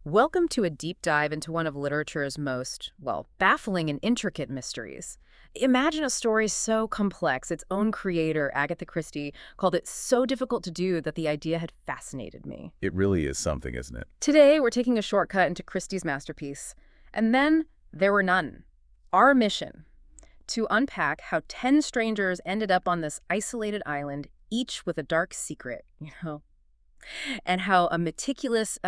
Welcome to a deep dive into one of literature's most, well, baffling and intricate mysteries. Imagine a story so complex, its own creator, Agatha Christie, called it so difficult to do that the idea had fascinated me. It really is something, isn't it? Today, we're taking a shortcut into Christie's masterpiece. And then there were none. Our mission, to unpack how 10 strangers ended up on this isolated island, each with a dark secret, and how a meticulous,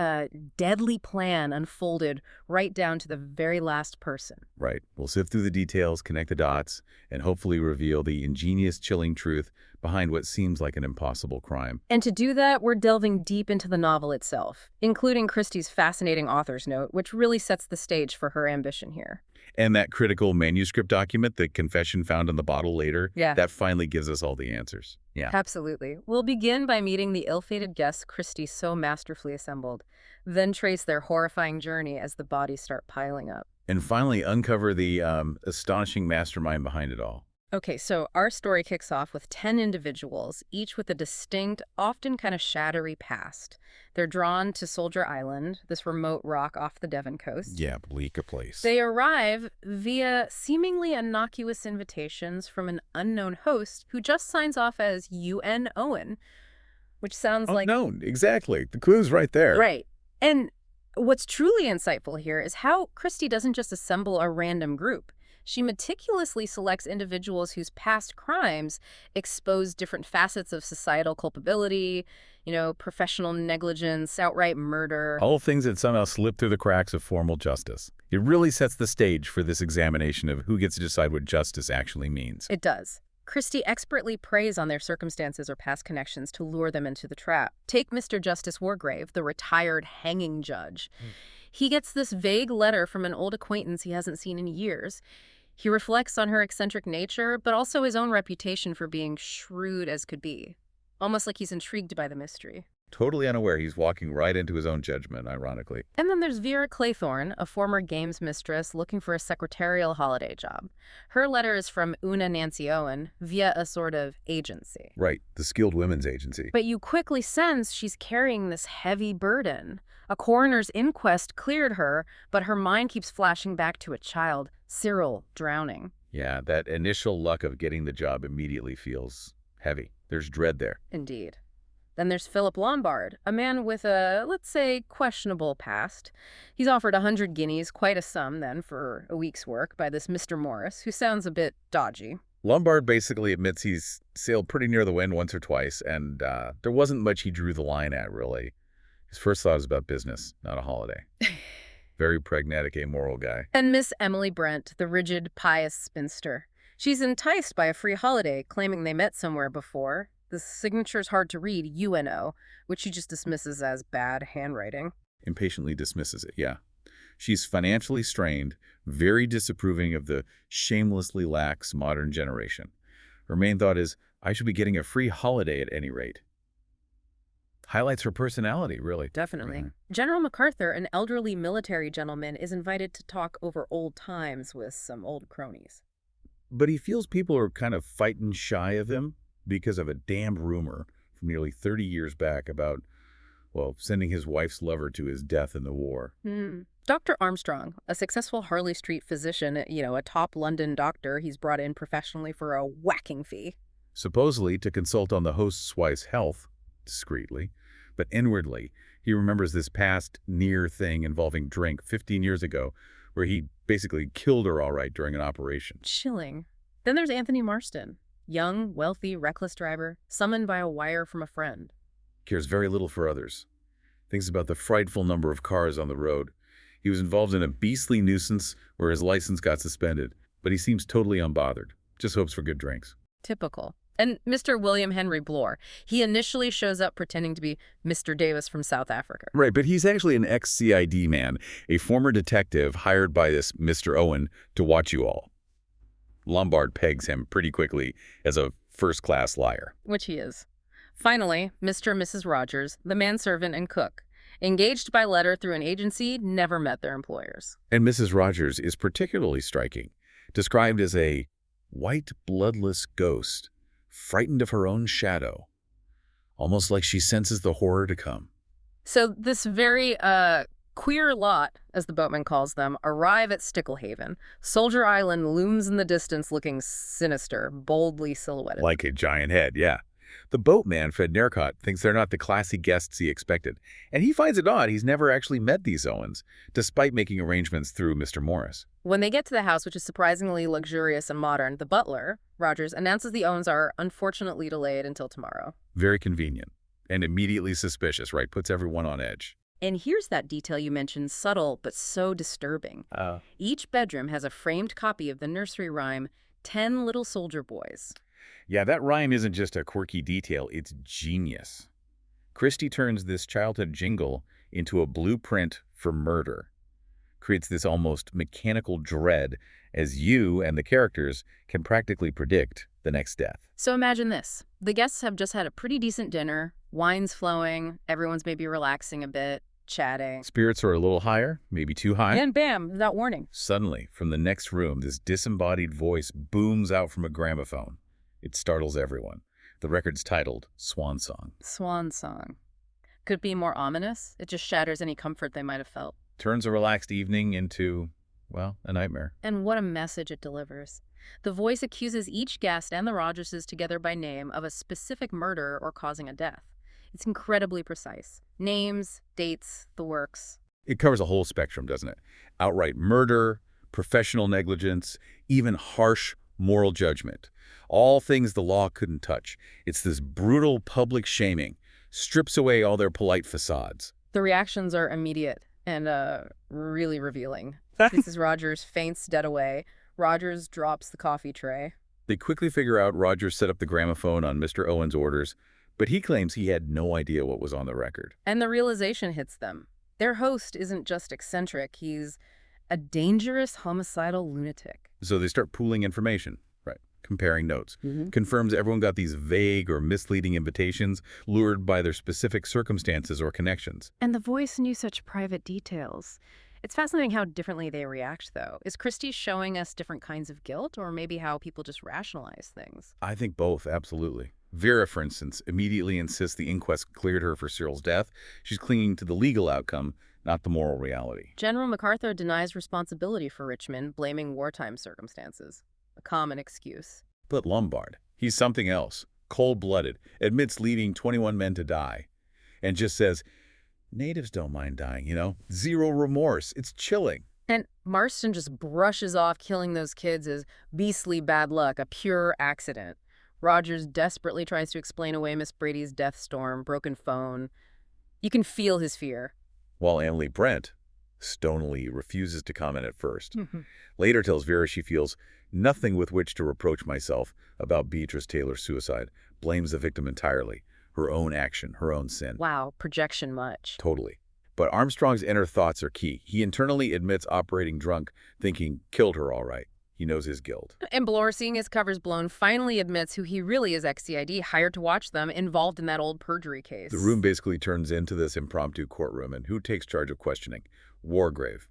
deadly plan unfolded right down to the very last person. Right. We'll sift through the details, connect the dots, and hopefully reveal the ingenious, chilling truth behind what seems like an impossible crime. And to do that, we're delving deep into the novel itself, including Christie's fascinating author's note, which really sets the stage for her ambition here. And that critical manuscript document, the confession found in the bottle later, Yeah. that finally gives us all the answers. Yeah. Absolutely. We'll begin by meeting the ill-fated guests Christie so masterfully assembled, then trace their horrifying journey as the bodies start piling up. And finally uncover the astonishing mastermind behind it all. Okay, so our story kicks off with 10 individuals, each with a distinct, often kind of shadowy past. They're drawn to Soldier Island, this remote rock off the Devon coast. Yeah, bleak a place. They arrive via seemingly innocuous invitations from an unknown host who just signs off as UN Owen, which sounds like... Unknown, exactly. The clue's right there. Right. And what's truly insightful here is how Christie doesn't just assemble a random group. She meticulously selects individuals whose past crimes expose different facets of societal culpability, professional negligence, outright murder. All things that somehow slip through the cracks of formal justice. It really sets the stage for this examination of who gets to decide what justice actually means. It does. Christie expertly preys on their circumstances or past connections to lure them into the trap. Take Mr. Justice Wargrave, the retired hanging judge. He gets this vague letter from an old acquaintance he hasn't seen in years. He reflects on her eccentric nature, but also his own reputation for being shrewd as could be. Almost like he's intrigued by the mystery. Totally unaware he's walking right into his own judgment, ironically. And then there's Vera Claythorne, a former games mistress looking for a secretarial holiday job. Her letter is from Una Nancy Owen via a sort of agency. Right, the Skilled Women's Agency. But you quickly sense she's carrying this heavy burden. A coroner's inquest cleared her, but her mind keeps flashing back to a child, Cyril, drowning. Yeah, that initial luck of getting the job immediately feels heavy. There's dread there. Indeed. Then there's Philip Lombard, a man with a, let's say, questionable past. He's offered 100 guineas, quite a sum then, for a week's work by this Mr. Morris, who sounds a bit dodgy. Lombard basically admits he's sailed pretty near the wind once or twice, and there wasn't much he drew the line at, really. His first thought was about business, not a holiday. Very pragmatic, amoral guy. And Miss Emily Brent, the rigid, pious spinster. She's enticed by a free holiday, claiming they met somewhere before. The signature's hard to read, UNO, which she just dismisses as bad handwriting. Impatiently dismisses it, yeah. She's financially strained, very disapproving of the shamelessly lax modern generation. Her main thought is, I should be getting a free holiday at any rate. Highlights her personality, really. Definitely. Yeah. General MacArthur, an elderly military gentleman, is invited to talk over old times with some old cronies. But he feels people are kind of fighting shy of him because of a damned rumor from nearly 30 years back about, well, sending his wife's lover to his death in the war. Dr. Armstrong, a successful Harley Street physician, a top London doctor he's brought in professionally for a whacking fee. Supposedly to consult on the host's wife's health, discreetly, but inwardly, he remembers this past near thing involving drink 15 years ago, where he basically killed her all right during an operation. Chilling. Then there's Anthony Marston, young, wealthy, reckless driver, summoned by a wire from a friend. Cares very little for others. Thinks about the frightful number of cars on the road. He was involved in a beastly nuisance where his license got suspended, but he seems totally unbothered. Just hopes for good drinks. Typical. And Mr. William Henry Bloor, he initially shows up pretending to be Mr. Davis from South Africa. Right, but he's actually an ex-CID man, a former detective hired by this Mr. Owen to watch you all. Lombard pegs him pretty quickly as a first-class liar. Which he is. Finally, Mr. and Mrs. Rogers, the manservant and cook, engaged by letter through an agency, never met their employers. And Mrs. Rogers is particularly striking, described as a white, bloodless ghost, frightened of her own shadow, almost like she senses the horror to come. So this very Queer lot, as the boatman calls them, arrive at Sticklehaven. Soldier Island looms in the distance looking sinister, boldly silhouetted. Like a giant head, yeah. The boatman, Fred Nercott, thinks they're not the classy guests he expected, and he finds it odd he's never actually met these Owens, despite making arrangements through Mr. Morris. When they get to the house, which is surprisingly luxurious and modern, the butler, Rogers, announces the Owens are unfortunately delayed until tomorrow. Very convenient, and immediately suspicious, right? Puts everyone on edge. And here's that detail you mentioned, subtle but so disturbing. Each bedroom has a framed copy of the nursery rhyme, 10 Little Soldier Boys. Yeah, that rhyme isn't just a quirky detail, it's genius. Christie turns this childhood jingle into a blueprint for murder. Creates this almost mechanical dread as you and the characters can practically predict the next death. So imagine this. The guests have just had a pretty decent dinner, wine's flowing, everyone's maybe relaxing a bit, chatting. Spirits are a little higher, maybe too high. And bam, without warning. Suddenly, from the next room, this disembodied voice booms out from a gramophone. It startles everyone. The record's titled Swan Song. Swan Song. Could it be more ominous? It just shatters any comfort they might have felt. Turns a relaxed evening into, well, a nightmare. And what a message it delivers. The voice accuses each guest and the Rogerses together by name of a specific murder or causing a death. It's incredibly precise. Names, dates, the works. It covers a whole spectrum, doesn't it? Outright murder, professional negligence, even harsh moral judgment. All things the law couldn't touch. It's this brutal public shaming. Strips away all their polite facades. The reactions are immediate and really revealing. Mrs. Rogers faints dead away. Rogers drops the coffee tray. They quickly figure out Rogers set up the gramophone on Mr. Owen's orders, but he claims he had no idea what was on the record. And the realization hits them. Their host isn't just eccentric, he's a dangerous homicidal lunatic. So they start pooling information, right? Comparing notes. Confirms everyone got these vague or misleading invitations, lured by their specific circumstances or connections. And the voice knew such private details. It's fascinating how differently they react, though. Is Christie showing us different kinds of guilt, or maybe how people just rationalize things? I think both, absolutely. Vera, for instance, immediately insists the inquest cleared her for Cyril's death. She's clinging to the legal outcome, not the moral reality. General MacArthur denies responsibility for Richmond, blaming wartime circumstances. A common excuse. But Lombard, he's something else. Cold-blooded, admits leading 21 men to die, and just says, natives don't mind dying, you know? Zero remorse. It's chilling. And Marston just brushes off killing those kids as beastly bad luck, a pure accident. Rogers desperately tries to explain away Miss Brady's death storm, broken phone. You can feel his fear. While Emily Brent stonily refuses to comment at first. Later tells Vera she feels nothing with which to reproach myself about Beatrice Taylor's suicide. Blames the victim entirely. Her own action, her own sin. Wow, projection much. Totally. But Armstrong's inner thoughts are key. He internally admits operating drunk, thinking, killed her all right. He knows his guilt. And Bloor, seeing his covers blown, finally admits who he really is, ex-CID, hired to watch them, involved in that old perjury case. The room basically turns into this impromptu courtroom, and who takes charge of questioning? Wargrave.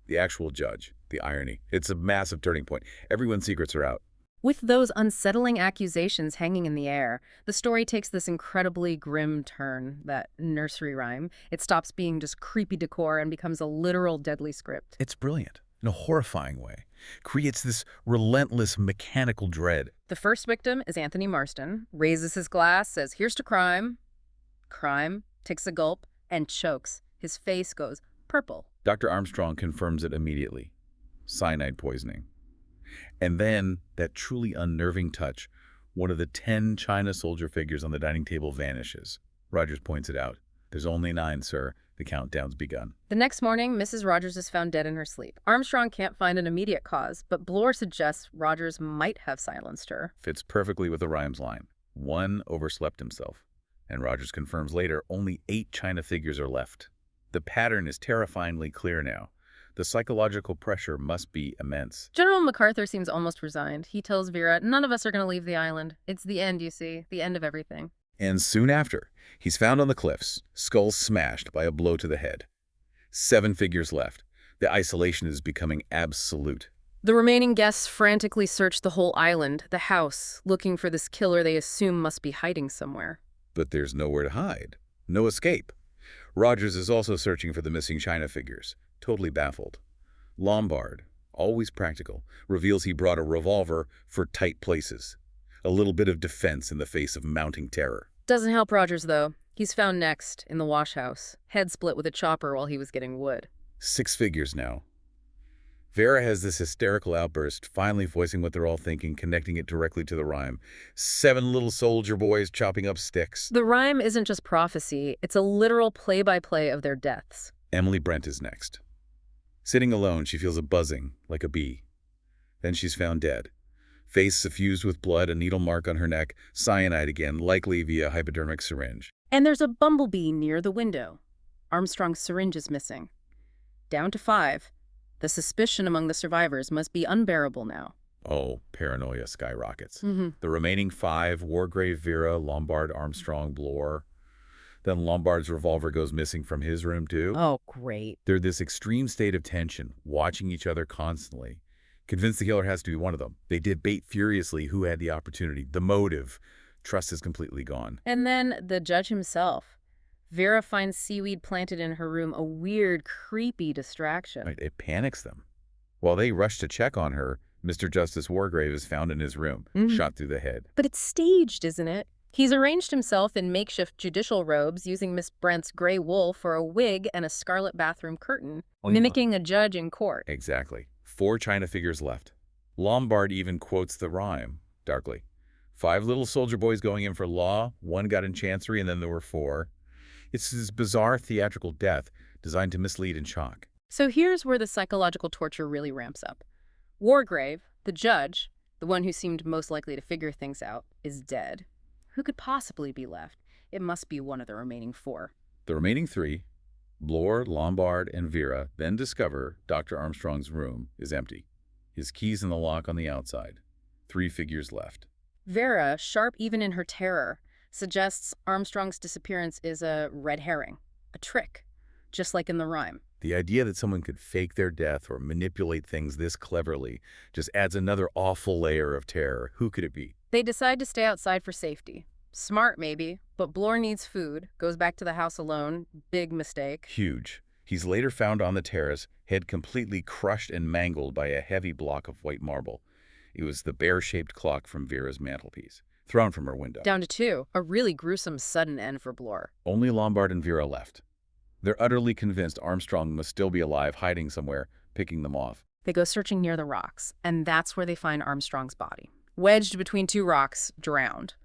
The actual judge. The irony. It's a massive turning point. Everyone's secrets are out. With those unsettling accusations hanging in the air, the story takes this incredibly grim turn, that nursery rhyme. It stops being just creepy decor and becomes a literal deadly script. It's brilliant, in a horrifying way. Creates this relentless mechanical dread. The first victim is Anthony Marston, raises his glass, says, "Here's to crime." Crime, takes a gulp, and chokes. His face goes purple. Dr. Armstrong confirms it immediately. Cyanide poisoning. And then, that truly unnerving touch, one of the 10 China soldier figures on the dining table vanishes. Rogers points it out. There's only 9, sir. The countdown's begun. The next morning, Mrs. Rogers is found dead in her sleep. Armstrong can't find an immediate cause, but Bloor suggests Rogers might have silenced her. Fits perfectly with the rhyme's line. One overslept himself. And Rogers confirms later only 8 China figures are left. The pattern is terrifyingly clear now. The psychological pressure must be immense. General MacArthur seems almost resigned. He tells Vera, none of us are going to leave the island. It's the end, you see, the end of everything. And soon after, he's found on the cliffs, skull smashed by a blow to the head. 7 figures left. The isolation is becoming absolute. The remaining guests frantically search the whole island, the house, looking for this killer they assume must be hiding somewhere. But there's nowhere to hide. No escape. Rogers is also searching for the missing china figures, totally baffled. Lombard, always practical, reveals he brought a revolver for tight places. A little bit of defense in the face of mounting terror. Doesn't help Rogers, though. He's found next, in the wash house, head split with a chopper while he was getting wood. 6 figures now. Vera has this hysterical outburst, finally voicing what they're all thinking, connecting it directly to the rhyme. 7 little soldier boys chopping up sticks. The rhyme isn't just prophecy, it's a literal play-by-play of their deaths. Emily Brent is next. Sitting alone, she feels a buzzing, like a bee. Then she's found dead. Face suffused with blood, a needle mark on her neck, cyanide again, likely via hypodermic syringe. And there's a bumblebee near the window. Armstrong's syringe is missing. Down to 5. The suspicion among the survivors must be unbearable now. Oh, paranoia skyrockets. Mm-hmm. The remaining 5, Wargrave, Vera, Lombard, Armstrong, Bloor. Then Lombard's revolver goes missing from his room, too. Oh, great. They're this extreme state of tension, watching each other constantly. Convinced the killer has to be one of them. They debate furiously who had the opportunity, the motive. Trust is completely gone. And then the judge himself. Vera finds seaweed planted in her room a weird, creepy distraction. Right, it panics them. While they rush to check on her, Mr. Justice Wargrave is found in his room, shot through the head. But it's staged, isn't it? He's arranged himself in makeshift judicial robes, using Miss Brent's gray wool for a wig and a scarlet bathroom curtain, mimicking a judge in court. Exactly. 4 china figures left. Lombard even quotes the rhyme, darkly. 5 little soldier boys going in for law, 1 got in chancery, and then there were 4. It's this bizarre theatrical death designed to mislead and shock. So here's where the psychological torture really ramps up. Wargrave, the judge, the one who seemed most likely to figure things out, is dead. Who could possibly be left? It must be one of the remaining 4. The remaining 3, Bloor, Lombard, and Vera, then discover Dr. Armstrong's room is empty. His keys in the lock on the outside. 3 figures left. Vera, sharp even in her terror, suggests Armstrong's disappearance is a red herring, a trick, just like in the rhyme. The idea that someone could fake their death or manipulate things this cleverly just adds another awful layer of terror. Who could it be? They decide to stay outside for safety. Smart, maybe, but Bloor needs food, goes back to the house alone. Big mistake. Huge. He's later found on the terrace, head completely crushed and mangled by a heavy block of white marble. It was the bear-shaped clock from Vera's mantelpiece, thrown from her window. Down to 2. A really gruesome sudden end for Bloor. Only Lombard and Vera left. They're utterly convinced Armstrong must still be alive, hiding somewhere, picking them off. They go searching near the rocks, and that's where they find Armstrong's body. Wedged between 2 rocks, drowned.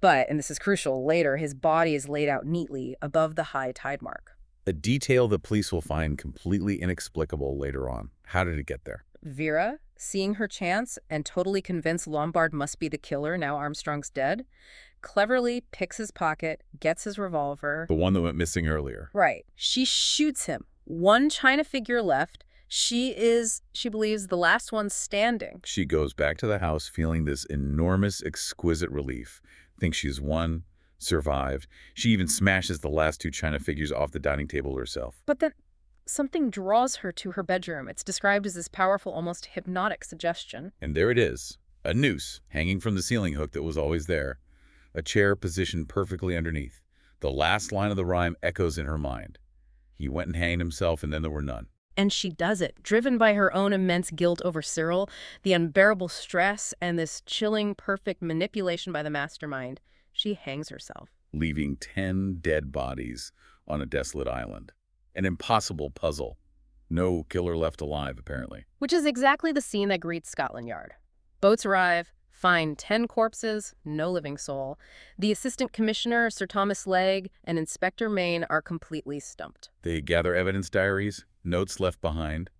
But, and this is crucial, later his body is laid out neatly above the high tide mark. A detail the police will find completely inexplicable later on. How did it get there? Vera, seeing her chance and totally convinced Lombard must be the killer now Armstrong's dead, cleverly picks his pocket, gets his revolver. The one that went missing earlier. Right. She shoots him. 1 china figure left. She believes, the last one standing. She goes back to the house feeling this enormous, exquisite relief. Thinks she's won, survived. She even smashes the last 2 china figures off the dining table herself. But then something draws her to her bedroom. It's described as this powerful, almost hypnotic suggestion. And there it is. A noose hanging from the ceiling hook that was always there. A chair positioned perfectly underneath. The last line of the rhyme echoes in her mind. He went and hanged himself, and then there were none. And she does it, driven by her own immense guilt over Cyril, the unbearable stress, and this chilling, perfect manipulation by the mastermind. She hangs herself. Leaving 10 dead bodies on a desolate island. An impossible puzzle. No killer left alive, apparently. Which is exactly the scene that greets Scotland Yard. Boats arrive, find 10 corpses, no living soul. The assistant commissioner, Sir Thomas Legge, and Inspector Main are completely stumped. They gather evidence diaries, notes left behind,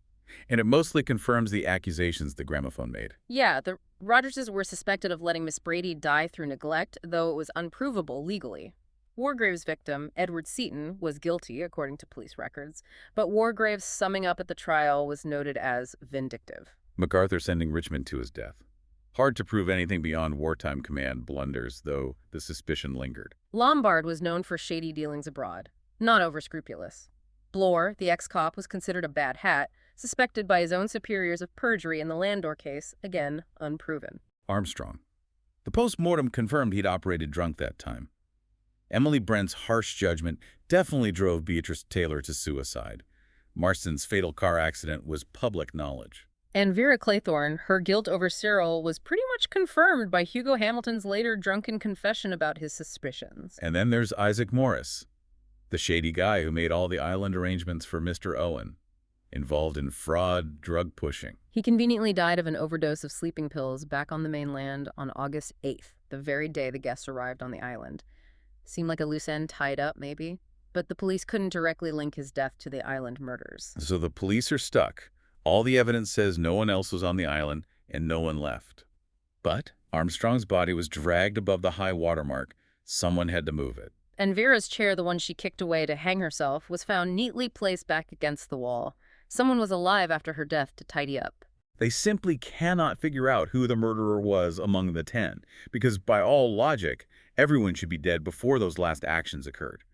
and it mostly confirms the accusations the gramophone made. Yeah, the Rogerses were suspected of letting Miss Brady die through neglect, though it was unprovable legally. Wargrave's victim, Edward Seaton, was guilty, according to police records, but Wargrave's summing up at the trial was noted as vindictive. MacArthur sending Richmond to his death. Hard to prove anything beyond wartime command blunders, though the suspicion lingered. Lombard was known for shady dealings abroad, not over-scrupulous. Bloor, the ex-cop, was considered a bad hat, suspected by his own superiors of perjury in the Landor case, again, unproven. Armstrong. The post-mortem confirmed he'd operated drunk that time. Emily Brent's harsh judgment definitely drove Beatrice Taylor to suicide. Marston's fatal car accident was public knowledge. And Vera Claythorne, her guilt over Cyril was pretty much confirmed by Hugo Hamilton's later drunken confession about his suspicions. And then there's Isaac Morris, the shady guy who made all the island arrangements for Mr. Owen, involved in fraud, drug pushing. He conveniently died of an overdose of sleeping pills back on the mainland on August 8th, the very day the guests arrived on the island. Seemed like a loose end tied up, maybe, but the police couldn't directly link his death to the island murders. So the police are stuck. All the evidence says no one else was on the island and no one left. But Armstrong's body was dragged above the high water mark. Someone had to move it. And Vera's chair, the one she kicked away to hang herself, was found neatly placed back against the wall. Someone was alive after her death to tidy up. They simply cannot figure out who the murderer was among the 10, because by all logic, everyone should be dead before those last actions occurred.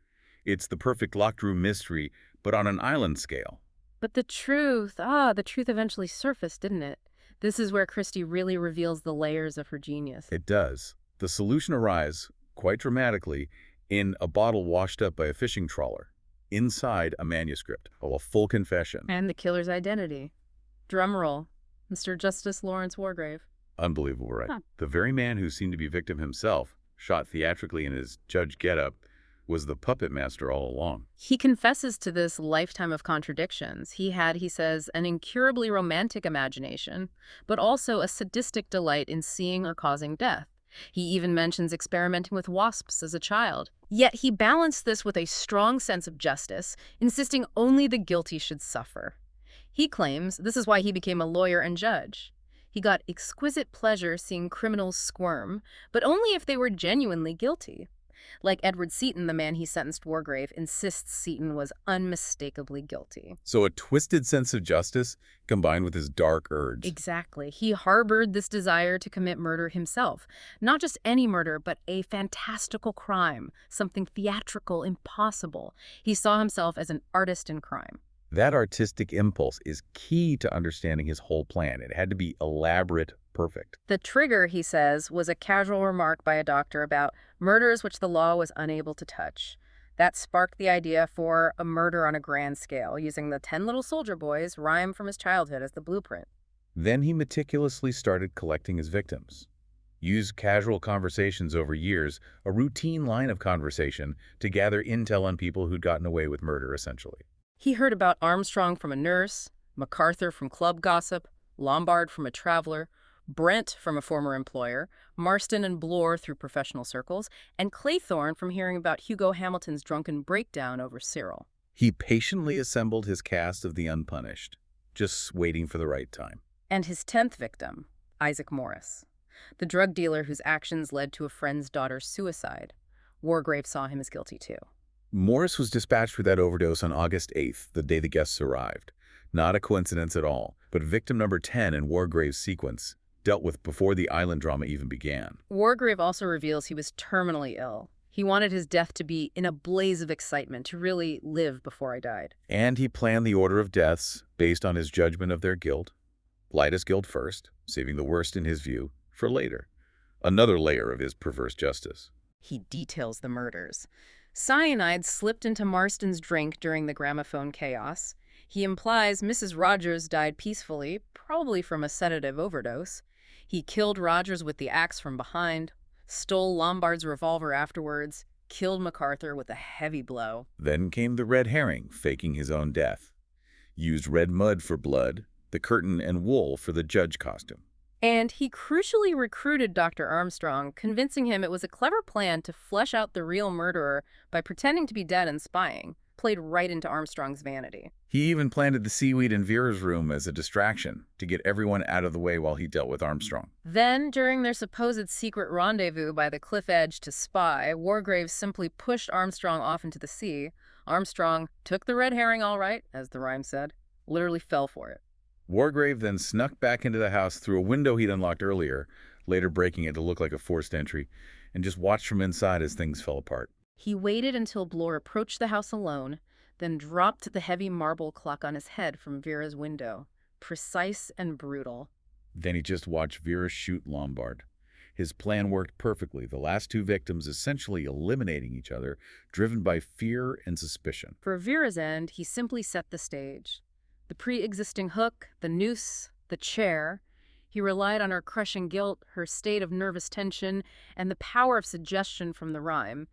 It's the perfect locked room mystery, but on an island scale. But the truth eventually surfaced, didn't it? This is where Christie really reveals the layers of her genius. It does. The solution arrives, quite dramatically, in a bottle washed up by a fishing trawler, inside a manuscript, a full confession. And the killer's identity. Drumroll, Mr. Justice Lawrence Wargrave. Unbelievable, right? Huh. The very man who seemed to be victim himself, shot theatrically in his judge getup, was the puppet master all along. He confesses to this lifetime of contradictions. He had, he says, an incurably romantic imagination, but also a sadistic delight in seeing or causing death. He even mentions experimenting with wasps as a child. Yet he balanced this with a strong sense of justice, insisting only the guilty should suffer. He claims this is why he became a lawyer and judge. He got exquisite pleasure seeing criminals squirm, but only if they were genuinely guilty. Like Edward Seaton, the man he sentenced Wargrave, insists Seaton was unmistakably guilty. So a twisted sense of justice combined with his dark urge. Exactly. He harbored this desire to commit murder himself. Not just any murder, but a fantastical crime, something theatrical, impossible. He saw himself as an artist in crime. That artistic impulse is key to understanding his whole plan. It had to be elaborate, perfect. The trigger, he says, was a casual remark by a doctor about murders which the law was unable to touch. That sparked the idea for a murder on a grand scale, using the 10 little soldier boys' rhyme from his childhood as the blueprint. Then he meticulously started collecting his victims. Used casual conversations over years, a routine line of conversation, to gather intel on people who'd gotten away with murder, essentially. He heard about Armstrong from a nurse, MacArthur from club gossip, Lombard from a traveler, Brent from a former employer, Marston and Bloor through professional circles, and Claythorne from hearing about Hugo Hamilton's drunken breakdown over Cyril. He patiently assembled his cast of the unpunished, just waiting for the right time. And his 10th victim, Isaac Morris, the drug dealer whose actions led to a friend's daughter's suicide. Wargrave saw him as guilty too. Morris was dispatched with that overdose on August 8th, the day the guests arrived. Not a coincidence at all, but victim number 10 in Wargrave's sequence, dealt with before the island drama even began. Wargrave also reveals he was terminally ill. He wanted his death to be in a blaze of excitement, to really live before I died. And he planned the order of deaths based on his judgment of their guilt. Lightest guilt first, saving the worst in his view for later. Another layer of his perverse justice. He details the murders. Cyanide slipped into Marston's drink during the gramophone chaos. He implies Mrs. Rogers died peacefully, probably from a sedative overdose. He killed Rogers with the axe from behind, stole Lombard's revolver afterwards, killed MacArthur with a heavy blow. Then came the red herring, faking his own death. Used red mud for blood, the curtain and wool for the judge costume. And he crucially recruited Dr. Armstrong, convincing him it was a clever plan to flesh out the real murderer by pretending to be dead and spying. Played right into Armstrong's vanity. He even planted the seaweed in Vera's room as a distraction to get everyone out of the way while he dealt with Armstrong. Then, during their supposed secret rendezvous by the cliff edge to spy, Wargrave simply pushed Armstrong off into the sea. Armstrong took the red herring all right, as the rhyme said, literally fell for it. Wargrave then snuck back into the house through a window he'd unlocked earlier, later breaking it to look like a forced entry, and just watched from inside as things fell apart. He waited until Bloor approached the house alone, then dropped the heavy marble clock on his head from Vera's window. Precise and brutal. Then he just watched Vera shoot Lombard. His plan worked perfectly, the last two victims essentially eliminating each other, driven by fear and suspicion. For Vera's end, he simply set the stage. The pre-existing hook, the noose, the chair. He relied on her crushing guilt, her state of nervous tension, and the power of suggestion from the rhyme.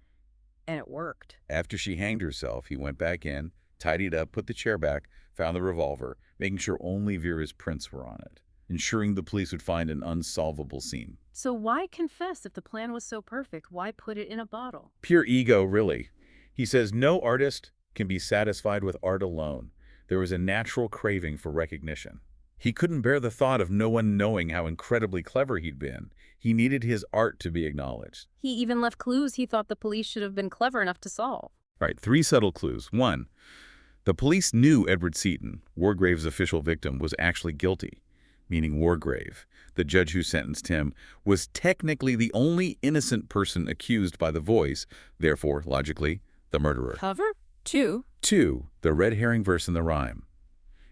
And it worked. After she hanged herself, he went back in, tidied up, put the chair back, found the revolver, making sure only Vera's prints were on it, ensuring the police would find an unsolvable scene. So why confess if the plan was so perfect? Why put it in a bottle? Pure ego, really. He says no artist can be satisfied with art alone. There was a natural craving for recognition. He couldn't bear the thought of no one knowing how incredibly clever he'd been. He needed his art to be acknowledged. He even left clues he thought the police should have been clever enough to solve. Right, 3 subtle clues. 1, the police knew Edward Seaton, Wargrave's official victim, was actually guilty, meaning Wargrave, the judge who sentenced him, was technically the only innocent person accused by the voice, therefore, logically, the murderer. Cover? 2. 2, the red herring verse in the rhyme.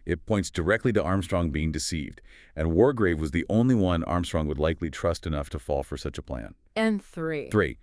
It points directly to Armstrong being deceived, and Wargrave was the only one Armstrong would likely trust enough to fall for such a plan. And 3. 3,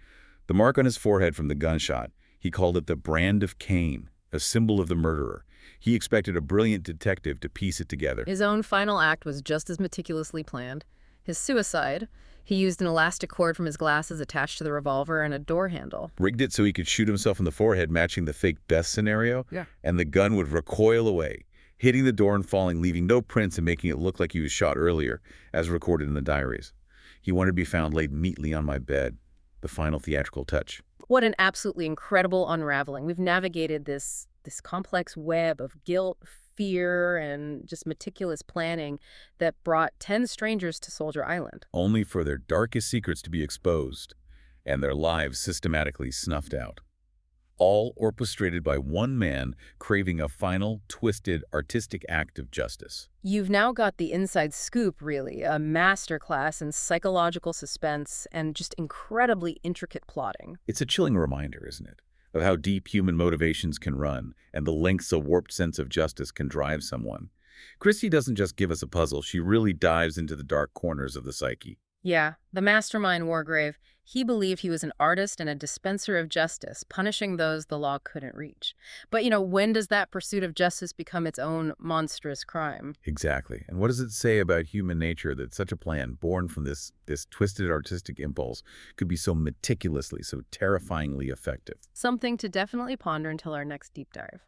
the mark on his forehead from the gunshot. He called it the brand of Cain, a symbol of the murderer. He expected a brilliant detective to piece it together. His own final act was just as meticulously planned. His suicide, he used an elastic cord from his glasses attached to the revolver and a door handle. Rigged it so he could shoot himself in the forehead, matching the fake death scenario, and the gun would recoil away, hitting the door and falling, leaving no prints and making it look like he was shot earlier, as recorded in the diaries. He wanted to be found laid neatly on my bed, the final theatrical touch. What an absolutely incredible unraveling. We've navigated this complex web of guilt, fear, and just meticulous planning that brought 10 strangers to Soldier Island. Only for their darkest secrets to be exposed and their lives systematically snuffed out. All orchestrated by one man craving a final, twisted, artistic act of justice. You've now got the inside scoop, really, a masterclass in psychological suspense and just incredibly intricate plotting. It's a chilling reminder, isn't it, of how deep human motivations can run and the lengths a warped sense of justice can drive someone. Christie doesn't just give us a puzzle, she really dives into the dark corners of the psyche. Yeah, the mastermind Wargrave, he believed he was an artist and a dispenser of justice, punishing those the law couldn't reach. But, when does that pursuit of justice become its own monstrous crime? Exactly. And what does it say about human nature that such a plan, born from this twisted artistic impulse, could be so meticulously, so terrifyingly effective? Something to definitely ponder until our next deep dive.